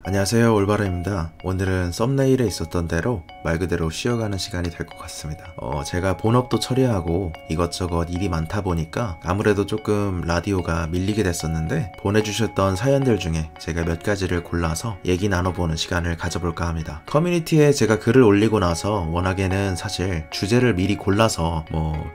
안녕하세요, 올바름입니다. 오늘은 썸네일에 있었던 대로 말 그대로 쉬어가는 시간이 될 것 같습니다. 제가 본업도 처리하고 이것저것 일이 많다 보니까 아무래도 조금 라디오가 밀리게 됐었는데, 보내주셨던 사연들 중에 제가 몇 가지를 골라서 얘기 나눠보는 시간을 가져볼까 합니다. 커뮤니티에 제가 글을 올리고 나서 워낙에는 사실 주제를 미리 골라서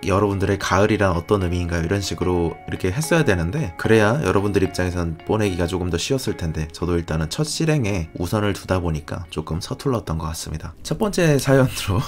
여러분들의 가을이란 어떤 의미인가요? 이런 식으로 이렇게 했어야 되는데, 그래야 여러분들 입장에선 보내기가 조금 더 쉬웠을 텐데, 저도 일단은 첫 실행에 우선을 두다 보니까 조금 서툴렀던 것 같습니다. 첫 번째 사연으로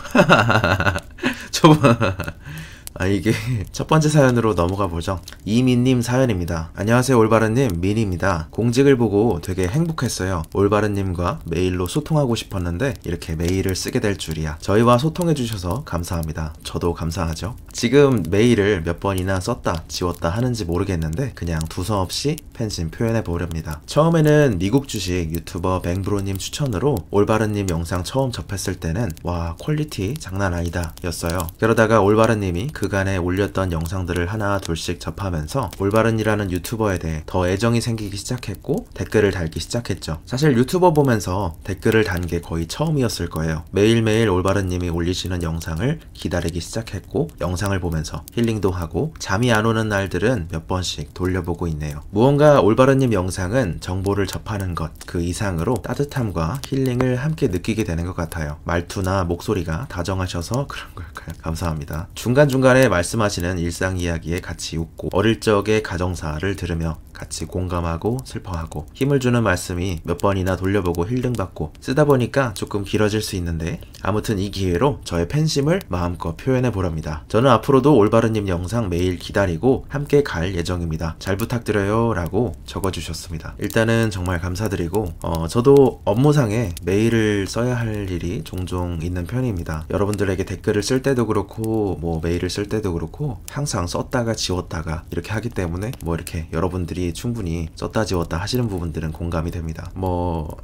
이게 첫 번째 사연으로 넘어가 보죠. 이민님 사연입니다. 안녕하세요, 올바른님, 민입니다. 공직을 보고 되게 행복했어요. 올바른님과 메일로 소통하고 싶었는데 이렇게 메일을 쓰게 될 줄이야. 저희와 소통해주셔서 감사합니다. 저도 감사하죠. 지금 메일을 몇 번이나 썼다 지웠다 하는지 모르겠는데 그냥 두서없이 팬심 표현해보렵니다. 처음에는 미국 주식 유튜버 뱅브로님 추천으로 올바른님 영상 처음 접했을 때는 와, 퀄리티 장난 아니다 였어요. 그러다가 올바른님이 그간에 올렸던 영상들을 하나 둘씩 접하면서 올바른이라는 유튜버에 대해 더 애정이 생기기 시작했고 댓글을 달기 시작했죠. 사실 유튜버 보면서 댓글을 단 게 거의 처음이었을 거예요. 매일매일 올바른님이 올리시는 영상을 기다리기 시작했고, 영상을 보면서 힐링도 하고 잠이 안 오는 날들은 몇 번씩 돌려보고 있네요. 무언가 올바른님 영상은 정보를 접하는 것 그 이상으로 따뜻함과 힐링을 함께 느끼게 되는 것 같아요. 말투나 목소리가 다정하셔서 그런 걸까요? 감사합니다. 중간중간에 말씀하시는 일상 이야기에 같이 웃고, 어릴 적의 가정사를 들으며 같이 공감하고 슬퍼하고 힘을 주는 말씀이 몇 번이나 돌려보고 힐링받고, 쓰다 보니까 조금 길어질 수 있는데 아무튼 이 기회로 저의 팬심을 마음껏 표현해보렵니다. 저는 앞으로도 올바른님 영상 매일 기다리고 함께 갈 예정입니다. 잘 부탁드려요 라고 적어주셨습니다. 일단은 정말 감사드리고, 저도 업무상에 메일을 써야 할 일이 종종 있는 편입니다. 여러분들에게 댓글을 쓸 때도 그렇고 메일을 쓸 때도 그렇고 항상 썼다가 지웠다가 이렇게 하기 때문에 이렇게 여러분들이 충분히 썼다 지웠다 하시는 부분들은 공감이 됩니다.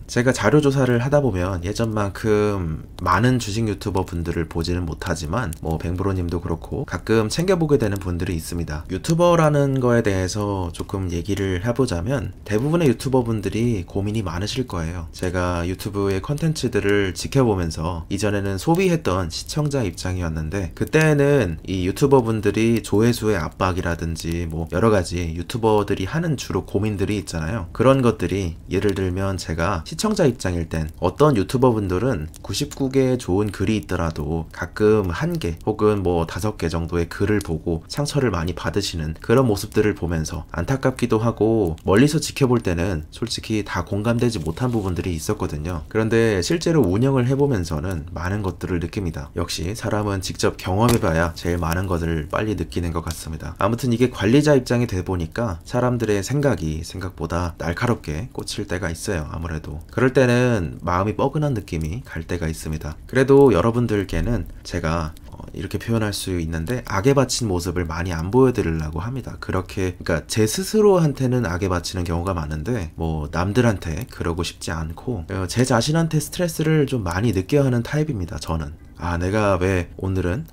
제가 자료조사를 하다 보면 예전만큼 많은 주식 유튜버 분들을 보지는 못하지만 뱅브로님도 그렇고 가끔 챙겨보게 되는 분들이 있습니다. 유튜버라는 거에 대해서 조금 얘기를 해보자면 대부분의 유튜버 분들이 고민이 많으실 거예요. 제가 유튜브의 컨텐츠들을 지켜보면서 이전에는 소비했던 시청자 입장이었는데, 그때는 이 유튜버 분들이 조회수의 압박이라든지 여러가지 유튜버들이 하는 주로 고민들이 있잖아요. 그런 것들이, 예를 들면 제가 시청자 입장일 땐 어떤 유튜버 분들은 99개의 좋은 글이 있더라도 가끔 1개 혹은 5개 정도의 글을 보고 상처를 많이 받으시는 그런 모습들을 보면서 안타깝기도 하고, 멀리서 지켜볼 때는 솔직히 다 공감되지 못한 부분들이 있었거든요. 그런데 실제로 운영을 해보면서는 많은 것들을 느낍니다. 역시 사람은 직접 경험해봐야 제일 많은 것을 빨리 느끼는 것 같습니다. 아무튼 이게 관리자 입장이 돼 보니까 사람들의 생각이 생각보다 날카롭게 꽂힐 때가 있어요. 아무래도 그럴 때는 마음이 뻐근한 느낌이 갈 때가 있습니다. 그래도 여러분들께는 제가 이렇게 표현할 수 있는데, 악에 바친 모습을 많이 안 보여드리려고 합니다. 그러니까 제 스스로한테는 악에 바치는 경우가 많은데 남들한테 그러고 싶지 않고, 제 자신한테 스트레스를 좀 많이 느껴야 하는 타입입니다. 저는 내가 왜 오늘은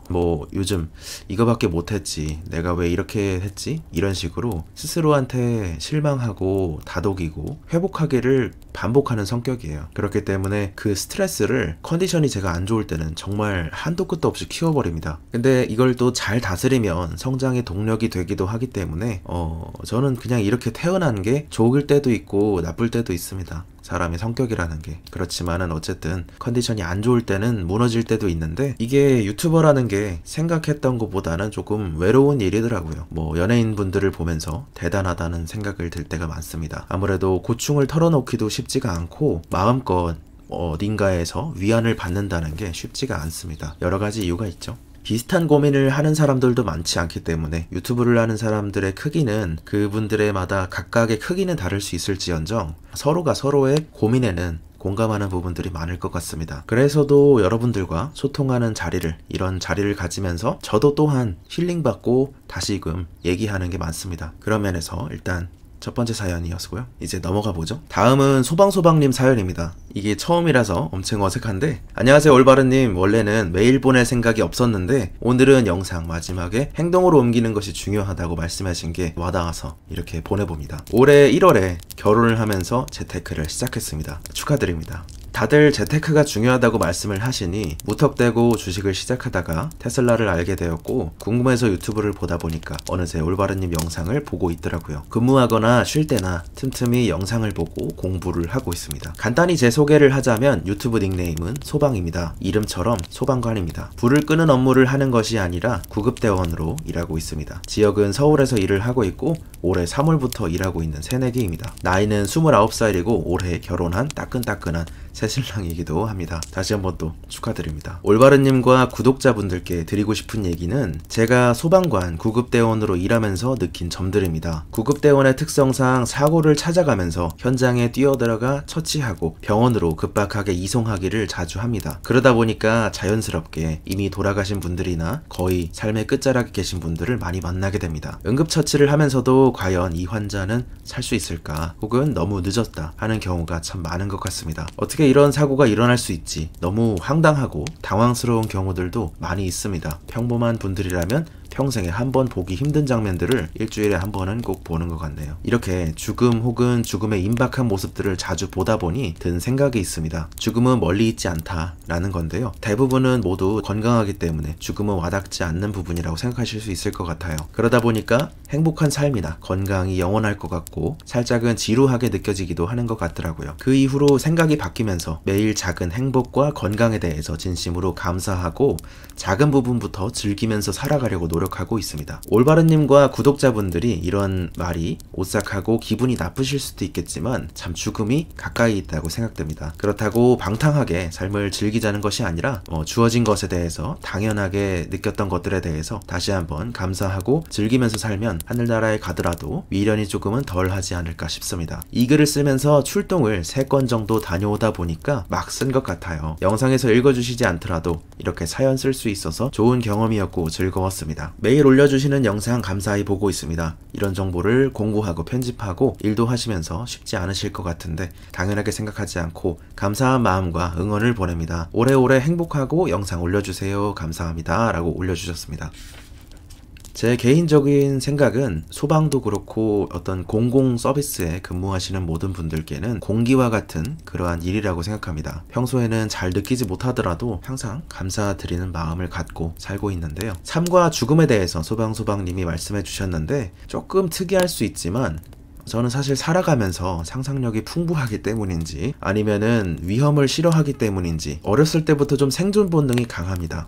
요즘 이거밖에 못했지, 내가 왜 이렇게 했지, 이런 식으로 스스로한테 실망하고 다독이고 회복하기를 반복하는 성격이에요. 그렇기 때문에 그 스트레스를 컨디션이 제가 안 좋을 때는 정말 한도 끝도 없이 키워버립니다. 근데 이걸 또 잘 다스리면 성장의 동력이 되기도 하기 때문에 저는 그냥 이렇게 태어난 게 좋을 때도 있고 나쁠 때도 있습니다. 사람의 성격이라는 게. 그렇지만은 어쨌든 컨디션이 안 좋을 때는 무너질 때도 있는데, 이게 유튜버라는 게 생각했던 것보다는 조금 외로운 일이더라고요. 연예인 분들을 보면서 대단하다는 생각을 들 때가 많습니다. 아무래도 고충을 털어놓기도 쉽지가 않고 마음껏 어딘가에서 위안을 받는다는 게 쉽지가 않습니다. 여러 가지 이유가 있죠. 비슷한 고민을 하는 사람들도 많지 않기 때문에 유튜브를 하는 사람들의 크기는 그분들의마다 각각의 크기는 다를 수 있을지언정 서로가 서로의 고민에는 공감하는 부분들이 많을 것 같습니다. 그래서도 여러분들과 소통하는 이런 자리를 가지면서 저도 또한 힐링받고 다시금 얘기하는 게 많습니다. 그런 면에서 일단 첫 번째 사연이었고요. 이제 넘어가 보죠. 다음은 소방소방님 사연입니다. 이게 처음이라서 엄청 어색한데, 안녕하세요 올바른님. 원래는 메일 보낼 생각이 없었는데 오늘은 영상 마지막에 행동으로 옮기는 것이 중요하다고 말씀하신 게 와닿아서 이렇게 보내봅니다. 올해 1월에 결혼을 하면서 재테크를 시작했습니다. 축하드립니다. 다들 재테크가 중요하다고 말씀을 하시니 무턱대고 주식을 시작하다가 테슬라를 알게 되었고, 궁금해서 유튜브를 보다 보니까 어느새 올바른님 영상을 보고 있더라고요. 근무하거나 쉴 때나 틈틈이 영상을 보고 공부를 하고 있습니다. 간단히 제 소개를 하자면 유튜브 닉네임은 소방입니다. 이름처럼 소방관입니다. 불을 끄는 업무를 하는 것이 아니라 구급대원으로 일하고 있습니다. 지역은 서울에서 일을 하고 있고 올해 3월부터 일하고 있는 새내기입니다. 나이는 29살이고 올해 결혼한 따끈따끈한 새신랑이기도 합니다. 다시 한번 또 축하드립니다. 올바른님과 구독자분들께 드리고 싶은 얘기는 제가 소방관 구급대원으로 일하면서 느낀 점들입니다. 구급대원의 특성상 사고를 찾아가면서 현장에 뛰어들어가 처치하고 병원으로 급박하게 이송하기를 자주 합니다. 그러다 보니까 자연스럽게 이미 돌아가신 분들이나 거의 삶의 끝자락에 계신 분들을 많이 만나게 됩니다. 응급처치를 하면서도 과연 이 환자는 살 수 있을까, 혹은 너무 늦었다 하는 경우가 참 많은 것 같습니다. 어떻게 이런 사고가 일어날 수 있지, 너무 황당하고 당황스러운 경우들도 많이 있습니다. 평범한 분들이라면 평생에 한 번 보기 힘든 장면들을 일주일에 한 번은 꼭 보는 것 같네요. 이렇게 죽음 혹은 죽음의 임박한 모습들을 자주 보다 보니 든 생각이 있습니다. 죽음은 멀리 있지 않다라는 건데요. 대부분은 모두 건강하기 때문에 죽음은 와닿지 않는 부분이라고 생각하실 수 있을 것 같아요. 그러다 보니까 행복한 삶이나 건강이 영원할 것 같고 살짝은 지루하게 느껴지기도 하는 것 같더라고요. 그 이후로 생각이 바뀌면서 매일 작은 행복과 건강에 대해서 진심으로 감사하고 작은 부분부터 즐기면서 살아가려고 노력하고 있습니다. 올바른님과 구독자분들이 이런 말이 오싹하고 기분이 나쁘실 수도 있겠지만 참 죽음이 가까이 있다고 생각됩니다. 그렇다고 방탕하게 삶을 즐기자는 것이 아니라 주어진 것에 대해서 당연하게 느꼈던 것들에 대해서 다시 한번 감사하고 즐기면서 살면 하늘나라에 가더라도 미련이 조금은 덜 하지 않을까 싶습니다. 이 글을 쓰면서 출동을 3건 정도 다녀오다 보니까 막 쓴 것 같아요. 영상에서 읽어주시지 않더라도 이렇게 사연 쓸 수 있어서 좋은 경험이었고 즐거웠습니다. 매일 올려주시는 영상 감사히 보고 있습니다. 이런 정보를 공부하고 편집하고 일도 하시면서 쉽지 않으실 것 같은데 당연하게 생각하지 않고 감사한 마음과 응원을 보냅니다. 오래오래 행복하고 영상 올려주세요. 감사합니다. 라고 올려주셨습니다. 제 개인적인 생각은 소방도 그렇고 어떤 공공 서비스에 근무하시는 모든 분들께는 공기와 같은 그러한 일이라고 생각합니다. 평소에는 잘 느끼지 못하더라도 항상 감사드리는 마음을 갖고 살고 있는데요. 삶과 죽음에 대해서 소방님이 말씀해 주셨는데 조금 특이할 수 있지만 저는 사실 살아가면서 상상력이 풍부하기 때문인지 아니면은 위험을 싫어하기 때문인지 어렸을 때부터 좀 생존 본능이 강합니다.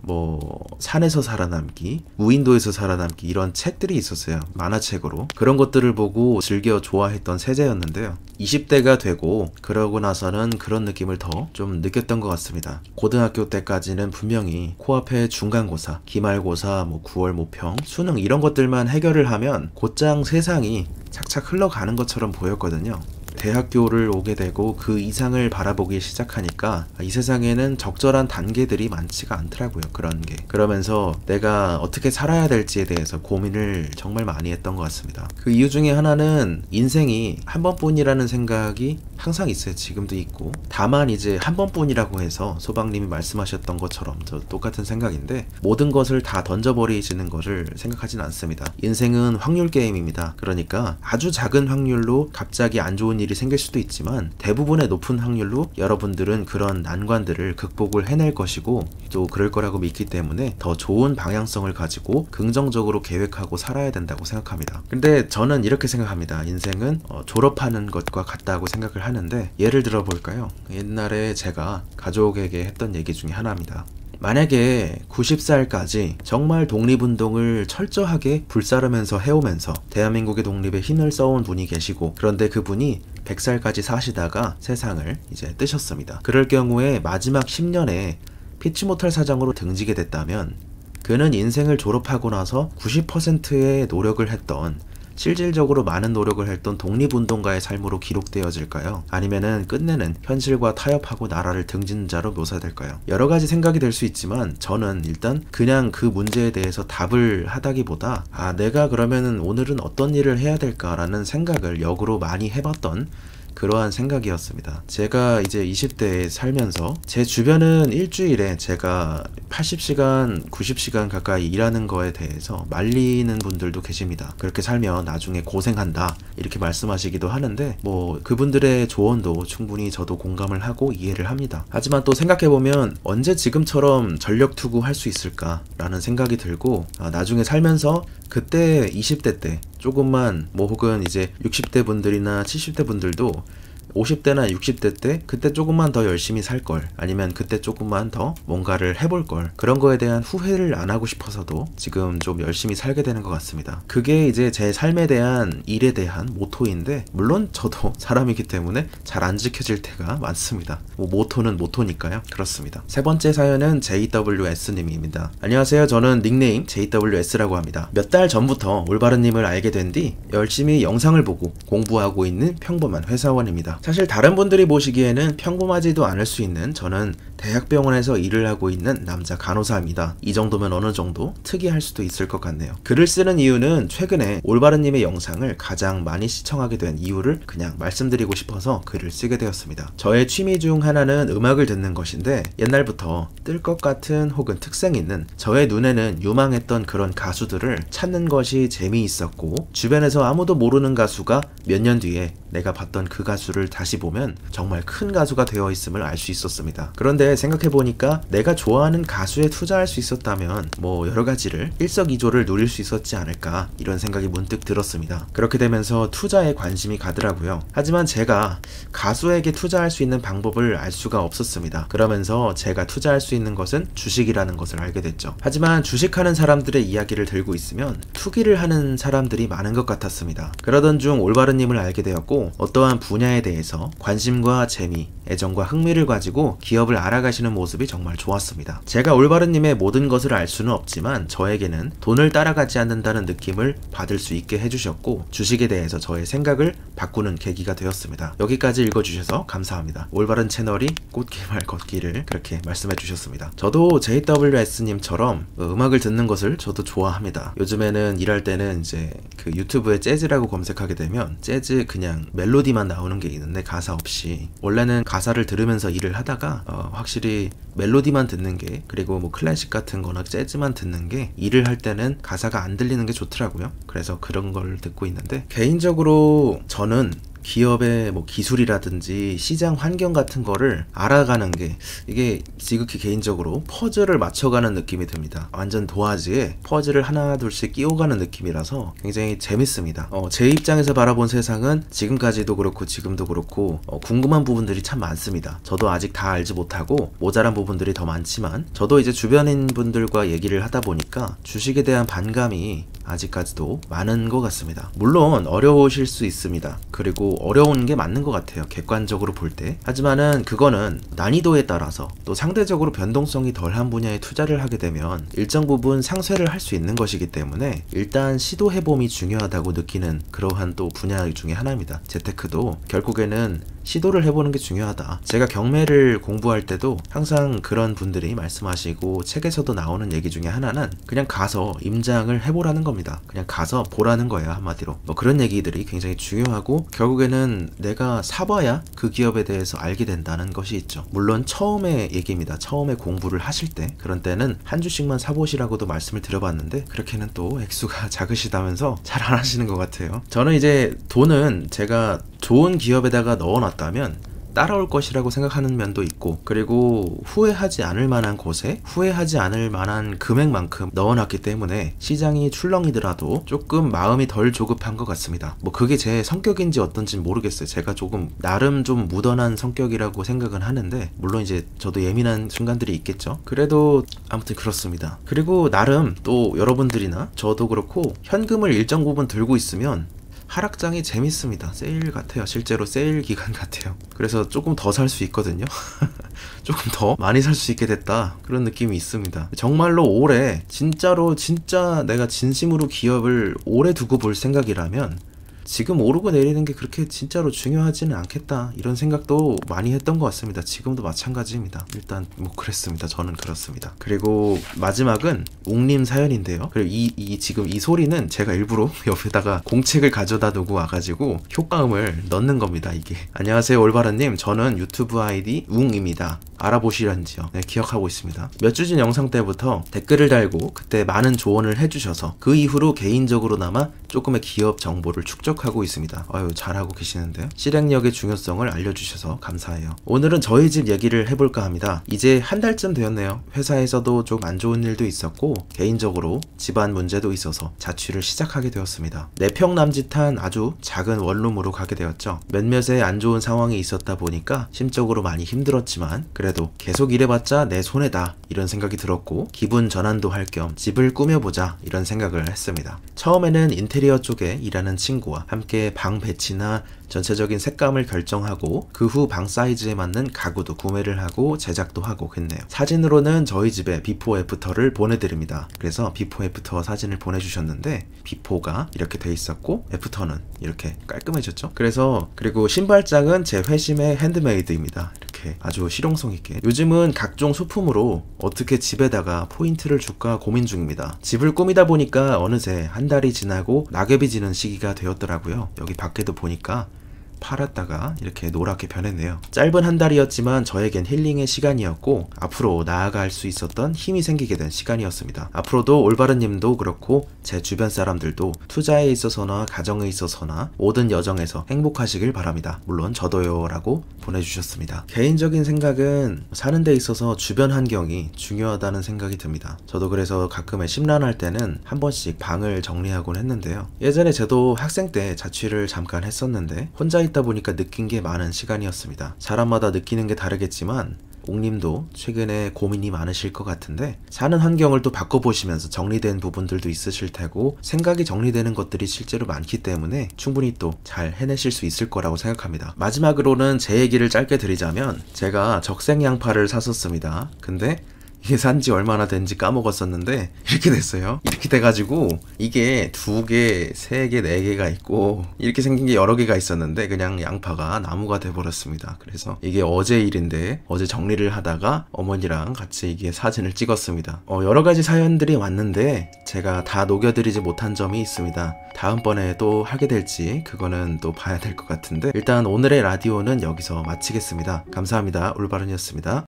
산에서 살아남기, 무인도에서 살아남기 이런 책들이 있었어요. 만화책으로. 그런 것들을 보고 즐겨 좋아했던 세대였는데요. 20대가 되고 그러고 나서는 그런 느낌을 더 좀 느꼈던 것 같습니다. 고등학교 때까지는 분명히 코앞에 중간고사, 기말고사, 9월 모평, 수능 이런 것들만 해결을 하면 곧장 세상이 착착 흘러가는 것처럼 보였거든요. 대학교를 오게 되고 그 이상을 바라보기 시작하니까 이 세상에는 적절한 단계들이 많지가 않더라고요. 그런 게. 그러면서 내가 어떻게 살아야 될지에 대해서 고민을 정말 많이 했던 것 같습니다. 그 이유 중에 하나는 인생이 한 번뿐이라는 생각이 항상 있어요. 지금도 있고. 다만 이제 한 번뿐이라고 해서 소방님이 말씀하셨던 것처럼 저 똑같은 생각인데 모든 것을 다 던져버리시는 것을 생각하진 않습니다. 인생은 확률 게임입니다. 그러니까 아주 작은 확률로 갑자기 안 좋은 일이 생길 수도 있지만 대부분의 높은 확률로 여러분들은 그런 난관들을 극복을 해낼 것이고 또 그럴 거라고 믿기 때문에 더 좋은 방향성을 가지고 긍정적으로 계획하고 살아야 된다고 생각합니다. 근데 저는 이렇게 생각합니다. 인생은 졸업하는 것과 같다고 생각을 하는데 예를 들어 볼까요? 옛날에 제가 가족에게 했던 얘기 중에 하나입니다. 만약에 90살까지 정말 독립운동을 철저하게 불사르면서 해오면서 대한민국의 독립에 힘을 써온 분이 계시고 그런데 그분이 100살까지 사시다가 세상을 이제 뜨셨습니다. 그럴 경우에 마지막 10년에 피치 못할 사장으로 등지게 됐다면 그는 인생을 졸업하고 나서 90%의 노력을 했던 실질적으로 많은 노력을 했던 독립운동가의 삶으로 기록되어질까요? 아니면은 끝내는 현실과 타협하고 나라를 등진 자로 묘사될까요? 여러 가지 생각이 될 수 있지만 저는 일단 그냥 그 문제에 대해서 답을 하다기보다 내가 그러면은 오늘은 어떤 일을 해야 될까라는 생각을 역으로 많이 해봤던 그러한 생각이었습니다. 제가 이제 20대에 살면서 제 주변은 일주일에 제가 80시간, 90시간 가까이 일하는 거에 대해서 말리는 분들도 계십니다. 그렇게 살면 나중에 고생한다 이렇게 말씀하시기도 하는데 뭐 그분들의 조언도 충분히 저도 공감을 하고 이해를 합니다. 하지만 또 생각해보면 언제 지금처럼 전력 투구할 수 있을까라는 생각이 들고 나중에 살면서 그때 20대 때 조금만 뭐 혹은 이제 60대 분들이나 70대 분들도 50대나 60대 때 그때 조금만 더 열심히 살 걸, 아니면 그때 조금만 더 뭔가를 해볼 걸, 그런 거에 대한 후회를 안 하고 싶어서도 지금 좀 열심히 살게 되는 것 같습니다. 그게 이제 제 삶에 대한, 일에 대한 모토인데, 물론 저도 사람이기 때문에 잘 안 지켜질 때가 많습니다. 뭐 모토는 모토니까요. 그렇습니다. 세 번째 사연은 JWS님입니다. 안녕하세요. 저는 닉네임 JWS라고 합니다. 몇 달 전부터 올바른님을 알게 된 뒤 열심히 영상을 보고 공부하고 있는 평범한 회사원입니다. 사실 다른 분들이 보시기에는 평범하지도 않을 수 있는 저는 대학병원에서 일을 하고 있는 남자 간호사입니다. 이 정도면 어느 정도 특이할 수도 있을 것 같네요. 글을 쓰는 이유는 최근에 올바른님의 영상을 가장 많이 시청하게 된 이유를 그냥 말씀드리고 싶어서 글을 쓰게 되었습니다. 저의 취미 중 하나는 음악을 듣는 것인데, 옛날부터 뜰 것 같은 혹은 특색 있는 저의 눈에는 유망했던 그런 가수들을 찾는 것이 재미있었고, 주변에서 아무도 모르는 가수가 몇 년 뒤에 내가 봤던 그 가수를 다시 보면 정말 큰 가수가 되어 있음을 알 수 있었습니다. 그런데 생각해보니까 내가 좋아하는 가수에 투자할 수 있었다면 뭐 여러가지를 일석이조를 누릴 수 있었지 않을까, 이런 생각이 문득 들었습니다. 그렇게 되면서 투자에 관심이 가더라고요. 하지만 제가 가수에게 투자할 수 있는 방법을 알 수가 없었습니다. 그러면서 제가 투자할 수 있는 것은 주식이라는 것을 알게 됐죠. 하지만 주식하는 사람들의 이야기를 들고 있으면 투기를 하는 사람들이 많은 것 같았습니다. 그러던 중 올바른님을 알게 되었고, 어떠한 분야에 대해서 관심과 재미, 애정과 흥미를 가지고 기업을 알아가시는 모습이 정말 좋았습니다. 제가 올바른님의 모든 것을 알 수는 없지만 저에게는 돈을 따라가지 않는다는 느낌을 받을 수 있게 해주셨고, 주식에 대해서 저의 생각을 바꾸는 계기가 되었습니다. 여기까지 읽어주셔서 감사합니다. 올바른 채널이 꽃게말 걷기를 그렇게 말씀해 주셨습니다. 저도 JWS님처럼 음악을 듣는 것을 저도 좋아합니다. 요즘에는 일할 때는 이제 그 유튜브에 재즈라고 검색하게 되면 재즈 그냥 멜로디만 나오는 게 있는데 가사 없이, 원래는 가사를 들으면서 일을 하다가 확실히 멜로디만 듣는 게, 그리고 뭐 클래식 같은 거나 재즈만 듣는 게 일을 할 때는 가사가 안 들리는 게 좋더라고요. 그래서 그런 걸 듣고 있는데, 개인적으로 저는 기업의 뭐 기술이라든지 시장 환경 같은 거를 알아가는 게, 이게 지극히 개인적으로 퍼즐을 맞춰가는 느낌이 듭니다. 완전 도화지에 퍼즐을 하나 둘씩 끼워가는 느낌이라서 굉장히 재밌습니다. 제 입장에서 바라본 세상은 지금까지도 그렇고 지금도 그렇고 궁금한 부분들이 참 많습니다. 저도 아직 다 알지 못하고 모자란 부분들이 더 많지만, 저도 이제 주변인 분들과 얘기를 하다 보니까 주식에 대한 반감이 아직까지도 많은 것 같습니다. 물론 어려우실 수 있습니다. 그리고 어려운 게 맞는 것 같아요, 객관적으로 볼 때. 하지만은 그거는 난이도에 따라서, 또 상대적으로 변동성이 덜한 분야에 투자를 하게 되면 일정 부분 상쇄를 할 수 있는 것이기 때문에 일단 시도해봄이 중요하다고 느끼는 그러한 또 분야 중에 하나입니다. 재테크도 결국에는 시도를 해보는 게 중요하다. 제가 경매를 공부할 때도 항상 그런 분들이 말씀하시고 책에서도 나오는 얘기 중에 하나는 그냥 가서 임장을 해보라는 겁니다. 그냥 가서 보라는 거예요, 한마디로. 뭐 그런 얘기들이 굉장히 중요하고, 결국에는 내가 사봐야 그 기업에 대해서 알게 된다는 것이 있죠. 물론 처음에 얘기입니다. 처음에 공부를 하실 때, 그런 때는 한 주씩만 사보시라고도 말씀을 드려봤는데 그렇게는 또 액수가 작으시다면서 잘 안 하시는 것 같아요. 저는 이제 돈은 제가 좋은 기업에다가 넣어놨다면 따라올 것이라고 생각하는 면도 있고, 그리고 후회하지 않을 만한 곳에 후회하지 않을 만한 금액만큼 넣어놨기 때문에 시장이 출렁이더라도 조금 마음이 덜 조급한 것 같습니다. 뭐 그게 제 성격인지 어떤지는 모르겠어요. 제가 조금 나름 좀 무던한 성격이라고 생각은 하는데, 물론 이제 저도 예민한 순간들이 있겠죠. 그래도 아무튼 그렇습니다. 그리고 나름 또 여러분들이나 저도 그렇고 현금을 일정 부분 들고 있으면 하락장이 재밌습니다. 세일 같아요. 실제로 세일 기간 같아요. 그래서 조금 더 살 수 있거든요. 조금 더 많이 살 수 있게 됐다, 그런 느낌이 있습니다. 정말로 올해 진짜로 진짜 내가 진심으로 기업을 오래 두고 볼 생각이라면 지금 오르고 내리는 게 그렇게 진짜로 중요하지는 않겠다, 이런 생각도 많이 했던 것 같습니다. 지금도 마찬가지입니다. 일단 뭐 그랬습니다. 저는 그렇습니다. 그리고 마지막은 웅님 사연인데요. 그리고 지금 이 소리는 제가 일부러 옆에다가 공책을 가져다 두고 와가지고 효과음을 넣는 겁니다. 이게 안녕하세요 올바른님, 저는 유튜브 아이디 웅입니다. 알아보시란지요. 네, 기억하고 있습니다. 몇 주 전 영상 때부터 댓글을 달고 그때 많은 조언을 해주셔서 그 이후로 개인적으로나마 조금의 기업 정보를 축적하고 있습니다. 아유, 잘하고 계시는데요. 실행력의 중요성을 알려주셔서 감사해요. 오늘은 저희 집 얘기를 해볼까 합니다. 이제 한 달쯤 되었네요. 회사에서도 좀 안 좋은 일도 있었고 개인적으로 집안 문제도 있어서 자취를 시작하게 되었습니다. 4평 남짓한 아주 작은 원룸으로 가게 되었죠. 몇몇의 안 좋은 상황이 있었다 보니까 심적으로 많이 힘들었지만 그래도 계속 일해봤자 내 손해다, 이런 생각이 들었고 기분 전환도 할 겸 집을 꾸며보자, 이런 생각을 했습니다. 처음에는 인테리어 쪽에 일하는 친구와 함께 방 배치나 전체적인 색감을 결정하고 그 후 방 사이즈에 맞는 가구도 구매를 하고 제작도 하고 했네요. 사진으로는 저희 집의 비포 애프터를 보내드립니다. 그래서 비포 애프터 사진을 보내주셨는데 비포가 이렇게 돼 있었고 애프터는 이렇게 깔끔해졌죠. 그리고 신발장은 제 회심의 핸드메이드입니다. 이렇게 아주 실용성 있게. 요즘은 각종 소품으로 어떻게 집에다가 포인트를 줄까 고민 중입니다. 집을 꾸미다 보니까 어느새 한 달이 지나고 낙엽이 지는 시기가 되었더라고요. 여기 밖에도 보니까 팔았다가 이렇게 노랗게 변했네요. 짧은 한 달이었지만 저에겐 힐링의 시간이었고 앞으로 나아갈 수 있었던 힘이 생기게 된 시간이었습니다. 앞으로도 올바른님도 그렇고 제 주변 사람들도 투자에 있어서나 가정에 있어서나 모든 여정에서 행복하시길 바랍니다. 물론 저도요, 라고 보내주셨습니다. 개인적인 생각은 사는 데 있어서 주변 환경이 중요하다는 생각이 듭니다. 저도 그래서 가끔에 심란할 때는 한 번씩 방을 정리하곤 했는데요. 예전에 저도 학생 때 자취를 잠깐 했었는데 혼자 있다 보니까 느낀 게 많은 시간이었습니다. 사람마다 느끼는 게 다르겠지만 옥님도 최근에 고민이 많으실 것 같은데 사는 환경을 또 바꿔보시면서 정리된 부분들도 있으실 테고 생각이 정리되는 것들이 실제로 많기 때문에 충분히 또 잘 해내실 수 있을 거라고 생각합니다. 마지막으로는 제 얘기를 짧게 드리자면 제가 적색 양파를 샀었습니다. 근데 이게 산지 얼마나 된지 까먹었었는데 이렇게 됐어요. 이렇게 돼가지고 이게 2개, 3개, 4개가 있고 이렇게 생긴 게 여러 개가 있었는데 그냥 양파가 나무가 돼버렸습니다. 그래서 이게 어제 일인데 어제 정리를 하다가 어머니랑 같이 이게 사진을 찍었습니다. 여러 가지 사연들이 왔는데 제가 다 녹여드리지 못한 점이 있습니다. 다음번에 또 하게 될지 그거는 또 봐야 될 것 같은데 일단 오늘의 라디오는 여기서 마치겠습니다. 감사합니다. 올바른이었습니다.